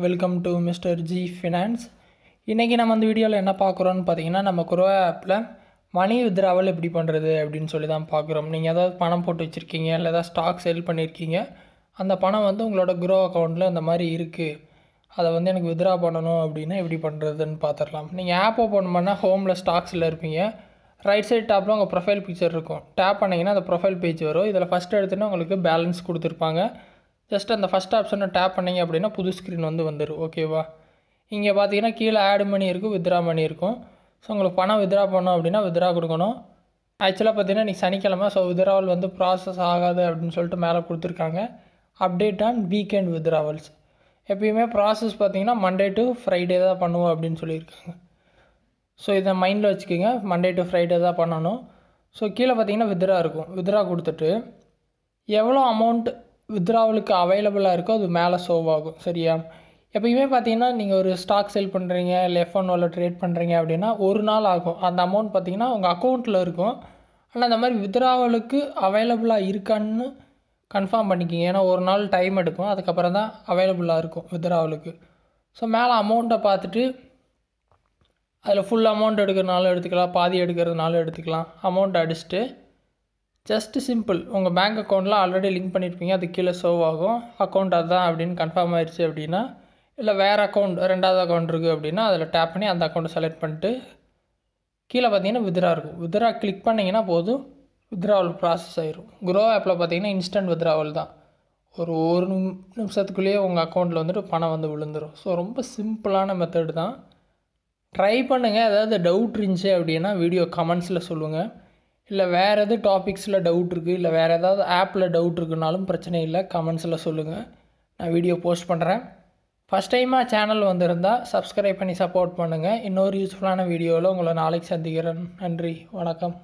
Welcome to mister G finance. இன்றைக்கி நம்ம அந்த வீடியோவில் என்ன பார்க்குறோன்னு பார்த்தீங்கன்னா, நம்ம குரோ ஆப்பில் மணி வித்ராவல் எப்படி பண்ணுறது அப்படின்னு சொல்லி தான் பார்க்குறோம். நீங்கள் ஏதாவது பணம் போட்டு வச்சுருக்கீங்க, இல்லை ஏதாவது ஸ்டாக் செல் பண்ணியிருக்கீங்க, அந்த பணம் வந்து உங்களோட குரோ அக்கௌண்ட்டில் இந்த மாதிரி இருக்குது, அதை வந்து எனக்கு வித்ரா பண்ணணும் அப்படின்னா எப்படி பண்ணுறதுன்னு பார்த்துடலாம். நீங்கள் ஆப் ஓப்பன் பண்ணால் ஹோமில் ஸ்டாக்ஸில் இருப்பீங்க. ரைட் சைட் டாப்பில் உங்கள் ப்ரொஃபைல் பிக்சர் இருக்கும். டேப் பண்ணிங்கன்னா அந்த ப்ரொஃபைல் பேஜ் வரும். இதில் ஃபஸ்ட்டு எடுத்துன்னா உங்களுக்கு பேலன்ஸ் கொடுத்துருப்பாங்க. ஜஸ்ட் அந்த ஃபஸ்ட் ஆப்ஷனை டேப் பண்ணிங்க அப்படின்னா புது ஸ்க்ரீன் வந்து வந்துடும். ஓகேவா? இங்கே பார்த்தீங்கன்னா கீழே ஆட் மணி இருக்கும், வித்ரா மணி இருக்கும். ஸோ உங்களுக்கு பணம் வித்ரா பண்ணோம் அப்படின்னா வித்ரா கொடுக்கணும். ஆக்சுவலாக பார்த்தீங்கன்னா இன்றைக்கி சனிக்கிழமை, ஸோ வித்ராவல் வந்து ப்ராசஸ் ஆகாது அப்படின்னு சொல்லிட்டு மேலே கொடுத்துருக்காங்க. Update on weekend withdrawals. எப்பயுமே ப்ராசஸ் பார்த்தீங்கன்னா மண்டே டு ஃப்ரைடே தான் பண்ணுவோம் அப்படின்னு சொல்லியிருக்காங்க. ஸோ இதை மைண்டில் வச்சுக்கோங்க, மண்டே டு ஃப்ரைடே தான் பண்ணணும். ஸோ கீழே பார்த்தீங்கன்னா வித்ரா இருக்கும். வித்ரா கொடுத்துட்டு எவ்வளோ அமௌண்ட் வித்ராவலுக்கு அவைலபிளாக இருக்கோ அது மேலே ஷோவ் ஆகும். சரியா? எப்பயுமே பார்த்தீங்கன்னா நீங்கள் ஒரு ஸ்டாக் செல் பண்ணுறீங்க, இல்லை F1 ட்ரேட் பண்ணுறீங்க அப்படின்னா ஒரு நாள் ஆகும். அந்த அமௌண்ட் பார்த்தீங்கன்னா உங்கள் அக்கௌண்ட்டில் இருக்கும். ஆனால் அந்த மாதிரி வித்ராவலுக்கு அவைலபிளாக இருக்கான்னு கன்ஃபார்ம் பண்ணிக்கிங்க. ஏன்னா ஒரு நாள் டைம் எடுக்கும், அதுக்கப்புறம் தான் அவைலபிளாக இருக்கும் வித்ராவலுக்கு. ஸோ மேலே அமௌண்ட்டை பார்த்துட்டு அதில் ஃபுல் அமௌண்ட் எடுக்கிறதுனாலும் எடுத்துக்கலாம், பாதி எடுக்கிறதுனாலும் எடுத்துக்கலாம். அமௌண்ட் அடிச்சுட்டு ஜஸ்ட்டு சிம்பிள், உங்கள் பேங்க் அக்கௌண்ட்டில் ஆல்ரெடி லிங்க் பண்ணியிருப்பீங்க, அது கீழே ஷோவ் ஆகும். அக்கௌண்ட் அதுதான் அப்படின்னு கன்ஃபார்ம் ஆயிடுச்சு அப்படின்னா, இல்லை வேறு அக்கௌண்ட் ரெண்டாவது அக்கௌண்ட் இருக்குது அப்படின்னா அதில் டேப் பண்ணி அந்த அக்கௌண்ட்டை செலக்ட் பண்ணிட்டு கீழே பார்த்தீங்கன்னா வித்ரா இருக்கும். வித்ரா கிளிக் பண்ணிங்கன்னா போதும், வித்ராவல் ப்ராசஸ் ஆயிரும். குரோ ஆப்பில் பார்த்தீங்கன்னா இன்ஸ்டன்ட் வித்ராவல் தான். ஒரு நிமிஷத்துக்குள்ளேயே உங்கள் அக்கௌண்ட்டில் வந்துட்டு பணம் வந்து விழுந்துடும். ஸோ ரொம்ப சிம்பிளான மெத்தட் தான். ட்ரை பண்ணுங்கள். ஏதாவது டவுட் இருந்துச்சு அப்படின்னா வீடியோ கமெண்ட்ஸில் சொல்லுங்கள். இல்லை வேறு எது டாபிக்ஸில் டவுட் இருக்குது, இல்லை வேறு ஏதாவது ஆப்பில் டவுட் இருக்குனாலும் பிரச்சனை இல்லை, கமெண்ட்ஸில் சொல்லுங்கள், நான் வீடியோ போஸ்ட் பண்ணுறேன். ஃபஸ்ட் டைமாக சேனல் வந்திருந்தால் சப்ஸ்கிரைப் பண்ணி சப்போர்ட் பண்ணுங்கள். இன்னொரு யூஸ்ஃபுல்லான வீடியோவில் உங்களை நாளைக்கு சந்திக்கிறேன். நன்றி, வணக்கம்.